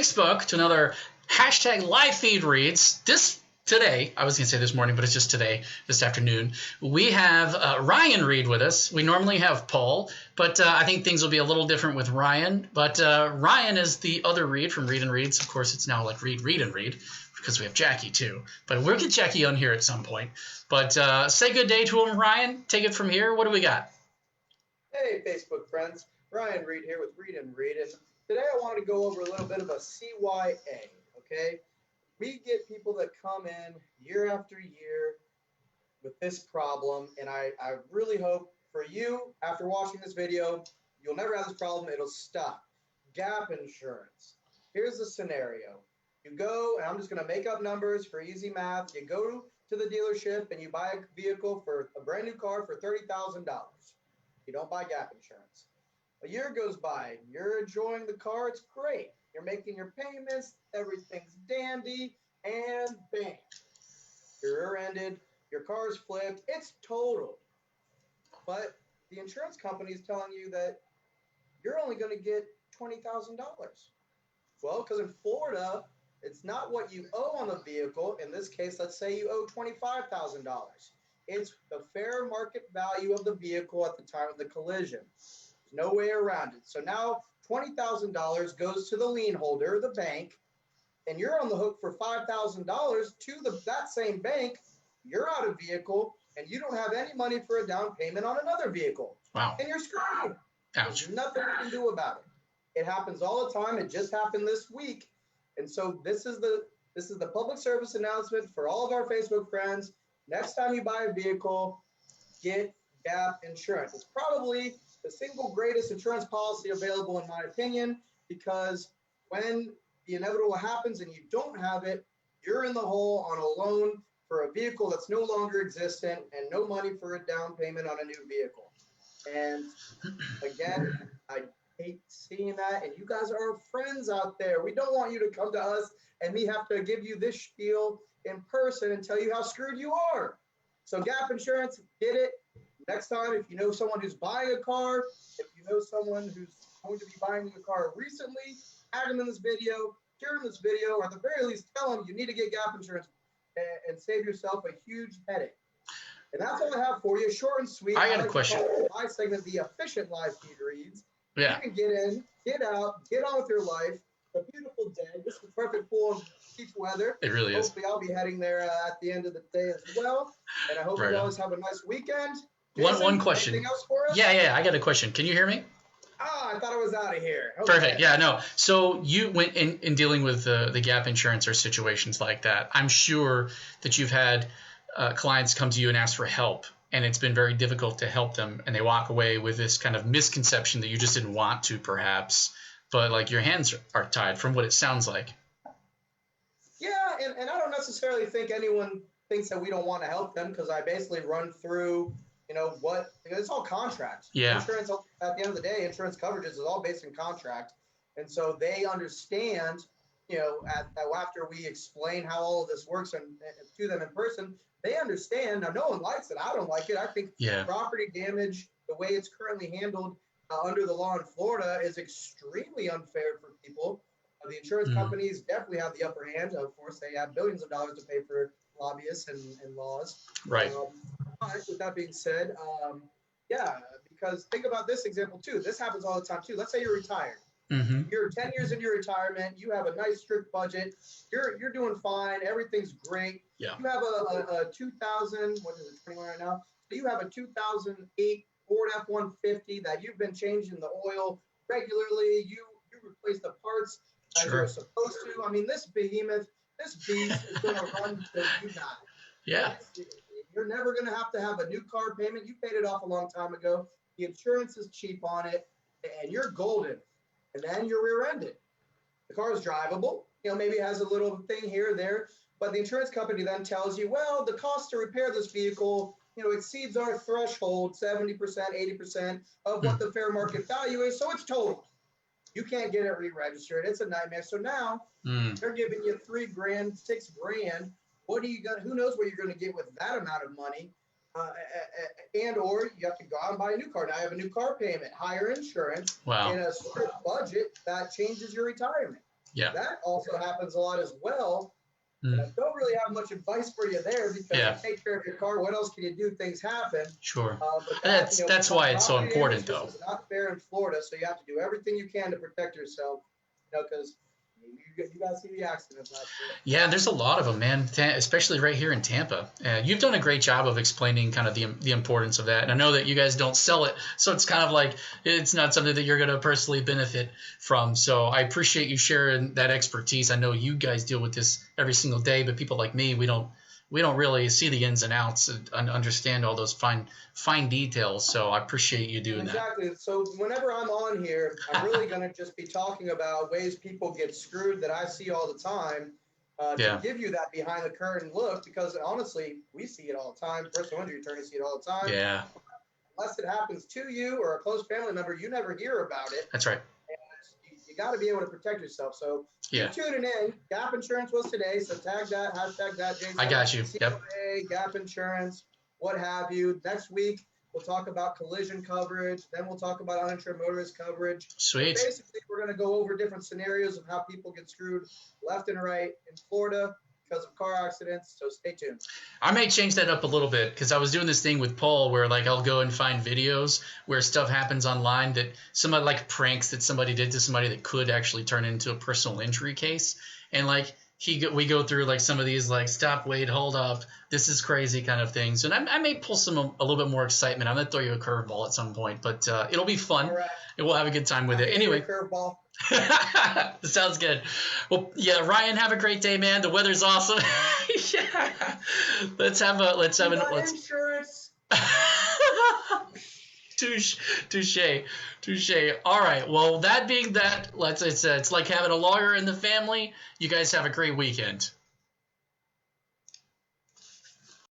Facebook to another hashtag live feed reads. Today, I was going to say this morning, but it's just today, this afternoon, we have Ryan Reed with us. We normally have Paul, but I think things will be a little different with Ryan. But Ryan is the other Reed from Reed and Reads. Of course, it's now like Reed and Reed because we have Jackie too. But we'll get Jackie on here at some point. But say good day to him, Ryan. Take it from here. What do we got? Hey, Facebook friends. Ryan Reed here with Reed and Read. And today I wanted to go over a little bit of a CYA, okay? We get people that come in year after year with this problem, and I really hope for you, after watching this video, you'll never have this problem. It'll stop. Gap insurance. Here's the scenario. You go, and I'm just going to make up numbers for easy math. You go to the dealership and you buy a vehicle for a brand new car for $30,000. You don't buy gap insurance. A year goes by, you're enjoying the car, it's great. You're making your payments, everything's dandy, and bam. You're rear-ended, your car's flipped, it's totaled. But the insurance company is telling you that you're only going to get $20,000. Well, because in Florida, it's not what you owe on the vehicle. In this case, let's say you owe $25,000. It's the fair market value of the vehicle at the time of the collision. There's no way around it. So now $20,000 goes to the lien holder, the bank, and you're on the hook for $5,000 to that same bank. You're out of vehicle, and you don't have any money for a down payment on another vehicle. Wow. And you're screwed. Ouch. There's nothing you can do about it. It happens all the time. It just happened this week. And so this is the public service announcement for all of our Facebook friends. Next time you buy a vehicle, get gap insurance. It's probably the single greatest insurance policy available, in my opinion, because when the inevitable happens and you don't have it, you're in the hole on a loan for a vehicle that's no longer existent and no money for a down payment on a new vehicle. And again, I hate seeing that. And you guys are our friends out there. We don't want you to come to us and me have to give you this spiel in person and tell you how screwed you are. So gap insurance, get it. Next time, if you know someone who's buying a car, if you know someone who's going to be buying a car recently, add them in this video, share them this video, or at the very least tell them you need to get gap insurance and save yourself a huge headache. And that's all I have for you. Short and sweet. I got a question. My segment, the efficient live feed reads. Yeah. You can get in, get out, get on with your life. A beautiful day. This is perfect pool and beach weather. It really is. Hopefully I'll be heading there at the end of the day as well. And I hope you guys have a nice weekend. Jason, one question. Anything else for us? Yeah, I got a question. Can you hear me? I thought I was out of here. Okay. Perfect. Yeah, no. So you went in dealing with the gap insurance or situations like that. I'm sure that you've had clients come to you and ask for help, and it's been very difficult to help them, and they walk away with this kind of misconception that you just didn't want to, perhaps, but like your hands are tied from what it sounds like. Yeah, and I don't necessarily think anyone thinks that we don't want to help them, because I basically run through, because it's all contract. Yeah. Insurance, at the end of the day, insurance coverages is all based in contract. And so they understand, after we explain how all of this works and to them in person, they understand. Now, no one likes it. I don't like it. I think property damage, the way it's currently handled under the law in Florida, is extremely unfair for people. The insurance companies definitely have the upper hand. Of course, they have billions of dollars to pay for lobbyists and laws. Right. With that being said, because think about this example too. This happens all the time too. Let's say you're retired. Mm-hmm. You're 10 years into your retirement. You have a nice strict budget. You're doing fine. Everything's great. Yeah. You have a 2000. What is it? 21 right now. So you have a 2008 Ford F-150 that you've been changing the oil regularly. You replace the parts as you're supposed to. I mean, this behemoth, this beast is going to run till you die. Yeah. You're never going to have a new car payment. You paid it off a long time ago. The insurance is cheap on it, and you're golden. And then you're rear-ended. The car is drivable. Maybe it has a little thing here or there. But the insurance company then tells you, well, the cost to repair this vehicle, exceeds our threshold, 70%, 80% of what the fair market value is. So it's total. You can't get it re-registered. It's a nightmare. So now they're giving you $3,000, $6,000. What are you gonna? Who knows what you're going to get with that amount of money? Or you have to go out and buy a new car. Now you have a new car payment, higher insurance, and a strict budget that changes your retirement. Yeah. That also happens a lot as well. Mm. I don't really have much advice for you there because Yeah. you take care of your car. What else can you do? Things happen. Sure. But That's why it's so important, though. This is not fair in Florida, so you have to do everything you can to protect yourself. Because you guys see the accidents out there. Yeah, there's a lot of them, man, especially right here in Tampa. You've done a great job of explaining kind of the importance of that. And I know that you guys don't sell it, so it's kind of like it's not something that you're going to personally benefit from. So I appreciate you sharing that expertise. I know you guys deal with this every single day, but people like me, we don't really see the ins and outs and understand all those fine details. So I appreciate you doing that. Exactly. So whenever I'm on here, I'm really going to just be talking about ways people get screwed that I see all the time to give you that behind the curtain look, because honestly, we see it all the time. Personal injury attorneys see it all the time. Yeah. Unless it happens to you or a close family member, you never hear about it. That's right. You got to be able to protect yourself. So yeah. Keep tuning in. Gap Insurance was today, so tag that, hashtag that. Jason, I got you. Yep. Gap Insurance, what have you. Next week, we'll talk about collision coverage. Then we'll talk about uninsured motorist coverage. Sweet. So basically, we're going to go over different scenarios of how people get screwed left and right in Florida because of car accidents, so stay tuned. I may change that up a little bit because I was doing this thing with Paul where like I'll go and find videos where stuff happens online that somebody like pranks that somebody did to somebody that could actually turn into a personal injury case, and like we go through like some of these like stop, wait, hold up, this is crazy kind of things, and I may pull a little bit more excitement. I'm gonna throw you a curveball at some point, but it'll be fun. All right. And we'll have a good time with it. Anyway. Curveball. Sounds good. Well, yeah, Ryan, have a great day, man. The weather's awesome. Yeah. Let's insurance. Touche. All right. Well, that being that, it's like having a lawyer in the family. You guys have a great weekend.